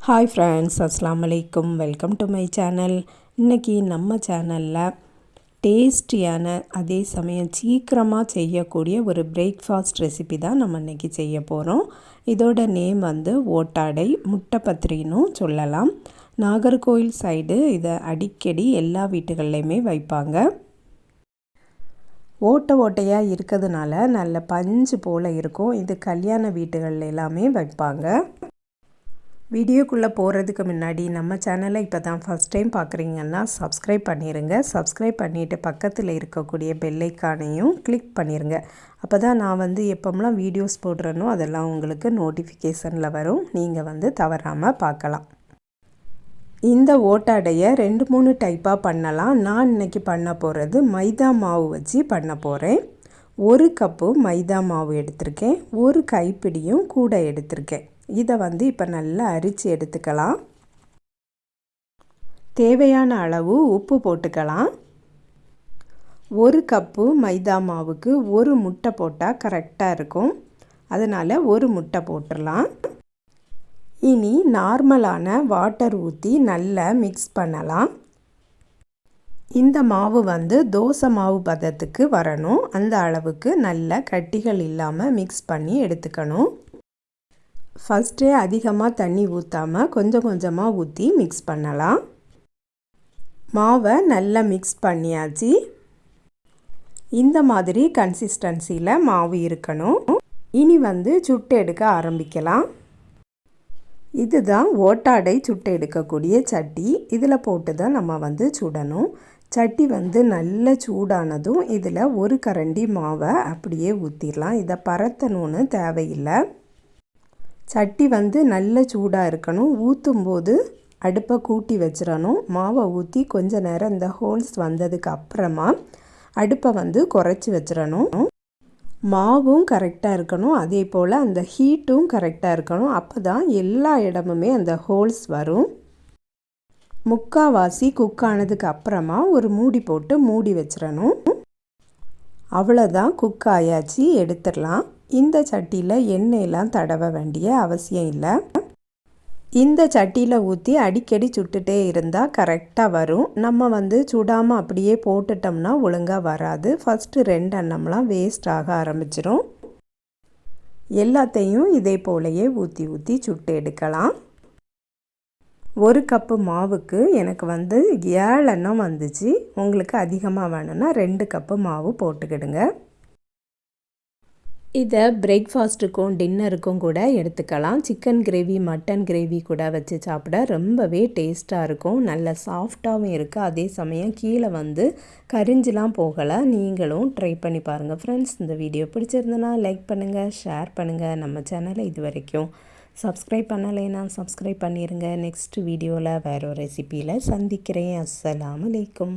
Hi friends, அஸ்ஸலாமு அலைக்கும். Welcome to my channel. இன்றைக்கி நம்ம சேனலில் டேஸ்டியான அதே சமயம் சீக்கிரமாக செய்யக்கூடிய ஒரு பிரேக்ஃபாஸ்ட் ரெசிபி தான் நம்ம இன்றைக்கி செய்ய போகிறோம். இதோட நேம் ஓட்டாடை, முட்டைப்பத்திரின்னு சொல்லலாம். நாகர்கோவில் சைடு இதை அடிக்கடி எல்லா வீட்டுகள்லையுமே வைப்பாங்க. ஓட்டையாக இருக்கிறதுனால நல்ல பஞ்சு போல் இருக்கும். இது கல்யாண வீட்டுகள் எல்லாமே வைப்பாங்க. வீடியோக்குள்ளே போகிறதுக்கு முன்னாடி நம்ம சேனலை இப்போ தான் ஃபஸ்ட் டைம் பார்க்குறீங்கன்னா சப்ஸ்கிரைப் பண்ணிடுங்க. சப்ஸ்கிரைப் பண்ணிவிட்டு பக்கத்தில் இருக்கக்கூடிய பெல் ஐக்கானையும் கிளிக் பண்ணிடுங்க. அப்போ தான் நான் எப்போம்லாம் வீடியோஸ் போடுறேனோ அதெல்லாம் உங்களுக்கு நோட்டிஃபிகேஷனில் வரும். நீங்கள் தவறாமல் பார்க்கலாம். இந்த ஓட்டாடையை 2-3 டைப்பாக பண்ணலாம். நான் இன்றைக்கி பண்ண போகிறது மைதா மாவு வச்சு பண்ண போகிறேன். 1 கப்பு மைதா மாவு எடுத்திருக்கேன். 1 கைப்பிடியும் கூட எடுத்திருக்கேன். இதை இப்போ நல்லா அரிச்சு எடுத்துக்கலாம். தேவையான அளவு உப்பு போட்டுக்கலாம். 1 கப்பு மைதா மாவுக்கு 1 முட்டை போட்டால் கரெக்டாக இருக்கும். அதனால் 1 முட்டை போட்டுடலாம். இனி நார்மலான வாட்டர் ஊற்றி நல்லா மிக்ஸ் பண்ணலாம். இந்த மாவு தோசை மாவு பதத்துக்கு வரணும். அந்த அளவுக்கு நல்ல கட்டிகள் இல்லாமல் மிக்ஸ் பண்ணி எடுத்துக்கணும். ஃபஸ்ட்டே அதிகமாக தண்ணி ஊற்றாமல் கொஞ்சம் கொஞ்சமாக ஊற்றி மிக்ஸ் பண்ணலாம். மாவை நல்லா மிக்ஸ் பண்ணியாச்சு. இந்த மாதிரி கன்சிஸ்டன்சியில் மாவு இருக்கணும். இனி சுட்டு எடுக்க ஆரம்பிக்கலாம். இதுதான் ஓட்டாடை சுட்டு எடுக்கக்கூடிய சட்டி. இதில் போட்டு தான் நம்ம சுடணும். சட்டி நல்ல சூடானதும் இதில் 1 கரண்டி மாவை அப்படியே ஊற்றிடலாம். இதை பரத்தணும்னு தேவையில்லை. சட்டி நல்ல சூடாக இருக்கணும். ஊற்றும்போது அடுப்பை கூட்டி வச்சிடணும். மாவை ஊற்றி கொஞ்ச நேரம் இந்த ஹோல்ஸ் வந்ததுக்கு அப்புறமா அடுப்பை குறைச்சி வச்சிடணும். மாவும் கரெக்டாக இருக்கணும். அதே போல் அந்த ஹீட்டும் கரெக்டாக இருக்கணும். அப்போ தான் எல்லா இடமுமே அந்த ஹோல்ஸ் வரும். முக்கால்வாசி குக் ஆனதுக்கு அப்புறமா ஒரு மூடி போட்டு மூடி வச்சிடணும். அவ்வளோதான், குக் ஆயாச்சு, எடுத்துடலாம். இந்த சட்டியில் எண்ணெயெல்லாம் தடவ வேண்டிய அவசியம் இல்லை. இந்த சட்டியில் ஊற்றி அடிக்கடி சுட்டுட்டே இருந்தால் கரெக்டாக வரும். நம்ம சுடாமல் அப்படியே போட்டுட்டோம்னா ஒழுங்காக வராது. ஃபஸ்ட்டு 2 எண்ணம்லாம் வேஸ்ட் ஆக ஆரம்பிச்சிடும். எல்லாத்தையும் இதே போலையே ஊற்றி ஊற்றி சுட்டு எடுக்கலாம். 1 கப்பு மாவுக்கு எனக்கு 7 எண்ணம் வந்துச்சு. உங்களுக்கு அதிகமாக வேணும்னா 2 கப்பு மாவு போட்டுக்கிடுங்க. இதை பிரேக்ஃபாஸ்ட்டுக்கும் டின்னருக்கும் கூட எடுத்துக்கலாம். சிக்கன் கிரேவி, மட்டன் கிரேவி கூட வச்சு சாப்பிட ரொம்பவே டேஸ்ட்டாக இருக்கும். நல்ல சாஃப்டாகவும் இருக்குது. அதே சமயம் கீழே கரிஞ்சிலாம் போகலை. நீங்களும் ட்ரை பண்ணி பாருங்கள் ஃப்ரெண்ட்ஸ். இந்த வீடியோ பிடிச்சிருந்தனா லைக் பண்ணுங்கள், ஷேர் பண்ணுங்கள். நம்ம சேனலை இது வரைக்கும் சப்ஸ்கிரைப் பண்ணலைன்னா சப்ஸ்கிரைப் பண்ணிடுங்க. நெக்ஸ்ட் வீடியோவில் வேறு ஒரு ரெசிப்பியில் சந்திக்கிறேன். அஸ்ஸலாமு அலைக்கும்.